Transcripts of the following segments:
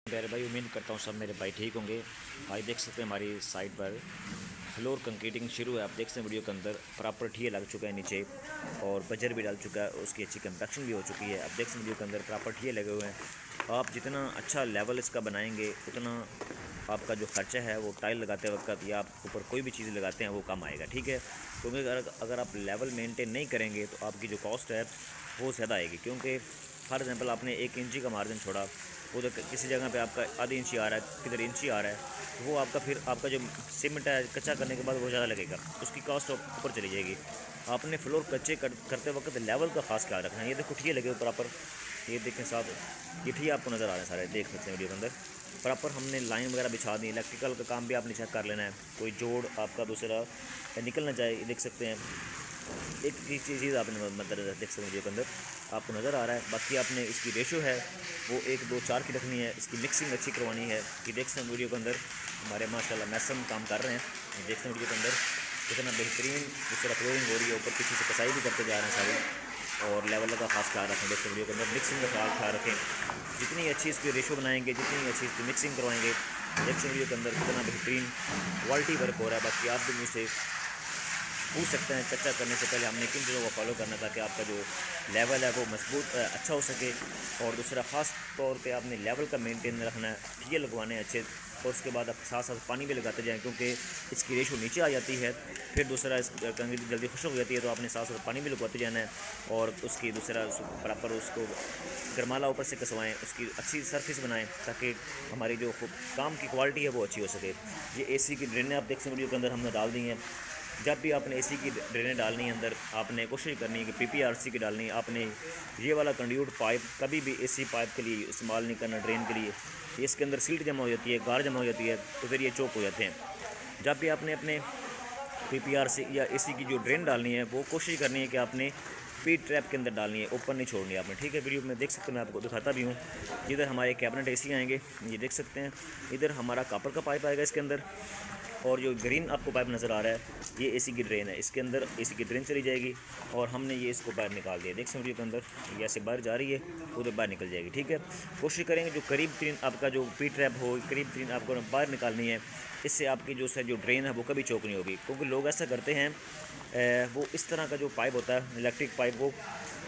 मेरे भाई उम्मीद करता हूँ सब मेरे भाई ठीक होंगे। भाई देख सकते हैं हमारी साइड पर फ्लोर कंक्रीटिंग शुरू है। आप देख सकते हैं वीडियो के अंदर प्रॉपर ठिया लग चुका है नीचे और बजर भी डाल चुका है, उसकी अच्छी कंपैक्शन भी हो चुकी है। आप देख सकते हैं वीडियो के अंदर प्रॉपर ठिया लगे हुए हैं। आप जितना अच्छा लेवल इसका बनाएंगे उतना आपका जो खर्चा है वो टाइल लगाते वक्त या आप ऊपर कोई भी चीज़ लगाते हैं वो कम आएगा, ठीक है। क्योंकि अगर आप लेवल मेंटेन नहीं करेंगे तो आपकी जो कॉस्ट है वो ज़्यादा आएगी। क्योंकि फॉर एग्जांपल आपने 1 इंची का मार्जिन छोड़ा, वो तो किसी जगह पे आपका आधी इंची आ रहा है, किधर इंची आ रहा है, तो वो आपका फिर आपका जो सीमेंट है कच्चा करने के बाद वो ज़्यादा लगेगा, उसकी कॉस्ट ऊपर चली जाएगी। आपने फ्लोर कच्चे करते वक्त लेवल का खास ख्याल रखना है। ये देखो ठिए लगे हुए प्रॉपर, ये देखें साथ, ये ठिए आपको नज़र आ रहे हैं सारे, देख सकते हैं वीडियो के अंदर प्रॉपर हमने लाइन वगैरह बिछा दी। इलेक्ट्रिकल का काम भी आपने चेक कर लेना है, कोई जोड़ आपका दूसरा निकल ना जाए। देख सकते हैं एक चीज़ आपने मतलब देख सकते हैं वीडियो के अंदर आपको नज़र आ रहा है। बाकी आपने इसकी रेशो है वो 1 2 4 की रखनी है। इसकी मिक्सिंग अच्छी करवानी है। ये देख सकते हैं वीडियो के अंदर हमारे माशाल्लाह मैसन काम कर रहे हैं। ये देख सकते हैं वीडियो के अंदर कितना बेहतरीन दूसरा फ्लोरिंग हो रही है, ऊपर पीछे से कसाई भी करते जा रहे हैं सारे, और लेवल का खास ख्याल रखें। देख सकते वीडियो के अंदर मिक्सिंग का ख्याल रखें। जितनी अच्छी इसकी रेशो बनाएंगे, जितनी अच्छी इसकी मिक्सिंग करवाएंगे, देख सकते वीडियो के अंदर कितना बेहतरीन क्वालिटी वर्क हो रहा है। बाकी आप भी मुझसे पूछ सकते हैं कच्चा करने से पहले हमने किन चीज़ों को फॉलो करना ताकि आपका जो लेवल है वो मजबूत अच्छा हो सके। और दूसरा ख़ास तौर पे आपने लेवल का मेंटेन रखना है, ये लगवाने अच्छे, और उसके बाद आप साथ साथ पानी भी लगाते जाएं क्योंकि इसकी रेशो नीचे आ जाती है। फिर दूसरा इस कंक्रीट जल्दी खुश्क हो जाती है, तो आपने साथ साथ पानी भी लगवाते जाना है। और उसकी दूसरा बराबर उसको गरमाला ऊपर से कसवाएँ, उसकी अच्छी सरफेस बनाएं ताकि हमारी जो काम की क्वालिटी है वो अच्छी हो सके। ये AC की ड्रेनें आप देख सकते वीडियो के अंदर हमने डाल दी हैं। जब भी आपने AC की ड्रेनें डालनी है अंदर, आपने कोशिश करनी है कि PPRC की डालनी है। आपने ये वाला कंड्यूट पाइप कभी भी AC पाइप के लिए इस्तेमाल नहीं करना, ड्रेन के लिए। इसके अंदर सील्ट जमा हो जाती है, गार जमा हो जाती है, तो फिर ये चौक हो जाते हैं। जब भी आपने अपने PPRC या AC की जो ड्रेन डालनी है वो कोशिश करनी है कि आपने पी ट्रैप के अंदर डालनी है, ऊपर नहीं छोड़नी है आपने, ठीक है। वीडियो में देख सकते हैं, मैं आपको दिखाता भी हूँ। इधर हमारे कैबिनेट AC आएंगे, ये देख सकते हैं। इधर हमारा कॉपर का पाइप आएगा इसके अंदर, और जो ग्रीन आपको पाइप नज़र आ रहा है ये AC की ड्रेन है। इसके अंदर AC की ड्रेन चली जाएगी और हमने ये इसको बाहर निकाल दिया। देख सकते वीडियो के अंदर ये ऐसे बाहर जा रही है, उधर बाहर निकल जाएगी, ठीक है। कोशिश करेंगे जो करीब तरीन आपका जो पी ट्रैप हो, करीब तरीन आपको बाहर निकालनी है। इससे आपकी जो ड्रेन है वो कभी चौक नहीं होगी। क्योंकि लोग ऐसा करते हैं, वो इस तरह का जो पाइप होता है इलेक्ट्रिक पाइप, वो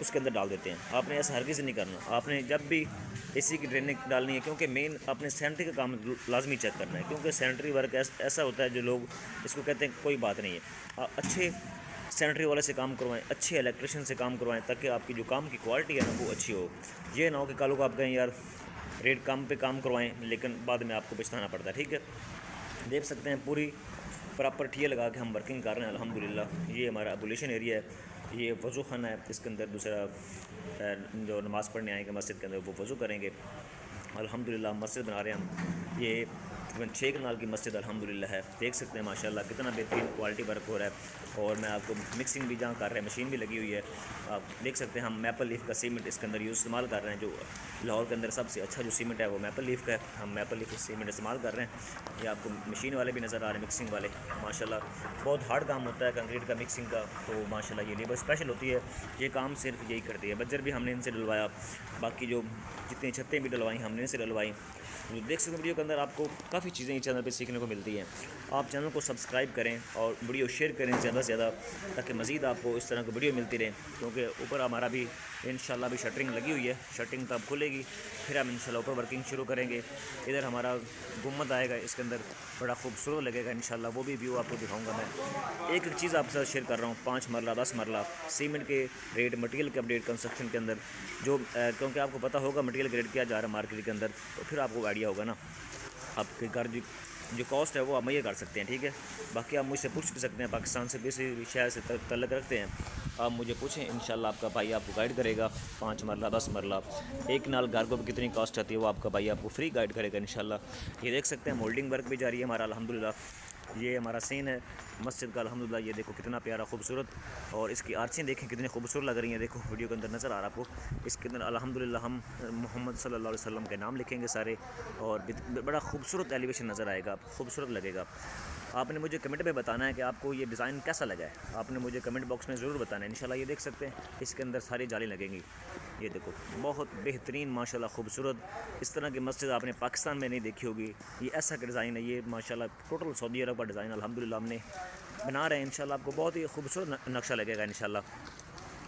उसके अंदर डाल देते हैं। आपने ऐसा हरगिज़ नहीं करना। आपने जब भी AC की ड्रेनें डालनी है, क्योंकि मेन आपने सैनिटरी का काम लाजमी चेक करना है। क्योंकि सैनिटरी वर्क ऐसा होता है जो लोग इसको कहते हैं कोई बात नहीं है। आप अच्छे सैनिटरी वाले से काम करवाएं, अच्छे इलेक्ट्रिशियन से काम करवाएं ताकि आपकी जो काम की क्वालिटी है ना वो अच्छी हो। ये ना हो कि कल को आप कहें यार रेट कम पे काम करवाएं लेकिन बाद में आपको पछताना पड़ता है, ठीक है। देख सकते हैं पूरी प्रॉपर ठिया लगा के हम वर्किंग कर रहे हैं अल्हम्दुलिल्लाह। ये हमारा एबुलेशन एरिया है, ये वज़ू खाना है। इसके अंदर दूसरा जो नमाज़ पढ़ने आएंगे मस्जिद के अंदर वो वज़ू करेंगे। अल्हम्दुलिल्लाह मस्जिद बना रहे हैं हम, ये तकरीबन 6 कनाल की मस्जिद अल्हम्दुलिल्लाह है। देख सकते हैं माशाल्लाह कितना बेहतरीन क्वालिटी वर्क हो रहा है। और मैं आपको मिक्सिंग भी जहाँ कर रहे हैं, मशीन भी लगी हुई है। आप देख सकते हैं हम मैपल लीफ का सीमेंट इसके अंदर इस्तेमाल कर रहे हैं। जो लाहौर के अंदर सबसे अच्छा जो सीमेंट है वो मैपल लीफ का है, हम मैपल लीफ सीमेंट इस्तेमाल कर रहे हैं। ये आपको मशीन वाले भी नज़र आ रहे हैं, मिक्सिंग वाले। माशाल्लाह बहुत हार्ड काम होता है कंक्रीट का मिक्सिंग का, तो माशाल्लाह ये लेबर स्पेशल होती है। ये काम सिर्फ यही करती है। बज्जर भी हमने इनसे डलवाया, बाकी जो जितनी छतें भी डलवाई हमने इनसे डलवाई। देख सकते हैं वीडियो के अंदर आपको काफ़ी चीज़ें इस चैनल पे सीखने को मिलती हैं। आप चैनल को सब्सक्राइब करें और वीडियो शेयर करें ज़्यादा से ज़्यादा, ताकि मज़ीद आपको इस तरह की वीडियो मिलती रहे। क्योंकि ऊपर हमारा भी इंशाल्लाह भी शटरिंग लगी हुई है, शटरिंग तब खुलेगी फिर हम इंशाल्लाह ऊपर वर्किंग शुरू करेंगे। इधर हमारा गुम्बद आएगा, इसके अंदर बड़ा खूबसूरत लगेगा इंशाल्लाह, वो भी व्यू आपको दिखाऊँगा। मैं एक चीज़ आपके साथ शेयर कर रहा हूँ, 5 मरला 10 मरला सीमेंट के रेट, मटेरियल के अपडेट कंस्ट्रक्शन के अंदर जो क्योंकि आपको पता होगा मटेरियल ग्रेड क्या जा रहा है मार्केट के अंदर, तो फिर आपको आइडिया होगा ना आपके घर जो कॉस्ट है वो आप मुहैया कर सकते हैं, ठीक है। बाकी आप मुझसे पूछ भी सकते हैं, पाकिस्तान से किसी शहर से तल्लुक़ रखते हैं आप मुझे पूछें, इंशाल्लाह आपका भाई आपको गाइड करेगा। 5 मरला 10 मरला एक नाल घर को कितनी कॉस्ट आती है वो आपका भाई आपको फ्री गाइड करेगा इंशाल्लाह। ये देख सकते हैं मोल्डिंग वर्क भी जारी है हमारा अल्हम्दुलिल्लाह। ये हमारा सीन है मस्जिद का। अल्हम्दुलिल्लाह ये देखो कितना प्यारा खूबसूरत, और इसकी आर्चें देखें कितनी खूबसूरत लग रही हैं। देखो वीडियो के अंदर नज़र आ रहा है आपको। इसके अंदर अल्हम्दुलिल्लाह हम मोहम्मद सल्लल्लाहु अलैहि वसल्लम के नाम लिखेंगे सारे, और बड़ा खूबसूरत एलिवेशन नज़र आएगा, खूबसूरत लगेगा। आपने मुझे कमेंट में बताना है कि आपको ये डिज़ाइन कैसा लगा है। आपने मुझे कमेंट बॉक्स में ज़रूर बताना है। इंशाल्लाह ये देख सकते हैं इसके अंदर सारी जाली लगेंगी। ये देखो बहुत बेहतरीन माशाल्लाह खूबसूरत, इस तरह की मस्जिद आपने पाकिस्तान में नहीं देखी होगी। ये ऐसा का डिज़ाइन है, ये माशाल्लाह टोटल सऊदी अरब का डिज़ाइन अल्हम्दुलिल्लाह हमने बना रहे हैं। इंशाल्लाह आपको बहुत ही खूबसूरत नक्शा लगेगा इंशाल्लाह।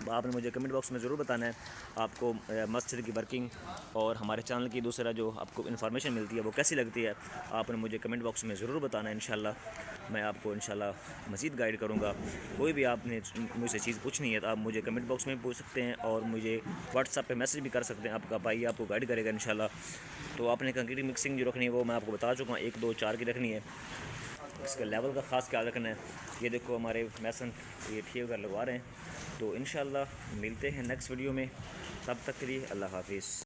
आपने मुझे कमेंट बॉक्स में ज़रूर बताना है आपको मस्जिद की वर्किंग और हमारे चैनल की दूसरा जो आपको इन्फॉर्मेशन मिलती है वो कैसी लगती है। आपने मुझे कमेंट बॉक्स में ज़रूर बताना है। इंशाल्लाह मैं आपको इंशाल्लाह मज़ीद गाइड करूँगा। कोई भी आपने मुझसे चीज़ पूछनी है तो आप मुझे कमेंट बॉक्स में पूछ सकते हैं, और मुझे व्हाट्सएप पे मैसेज भी कर सकते हैं। आपका भाई आपको गाइड करेगा इंशाल्लाह। तो आपने कंक्रीट मिक्सिंग जो रखनी है वो मैं आपको बता चुका हूँ, 1 2 4 की रखनी है। इसका लेवल का ख़ास ख्याल रखना है। ये देखो हमारे मैसन ये ठीक कर लगवा रहे हैं। तो इंशाल्लाह मिलते हैं नेक्स्ट वीडियो में, तब तक के लिए अल्लाह हाफिज़।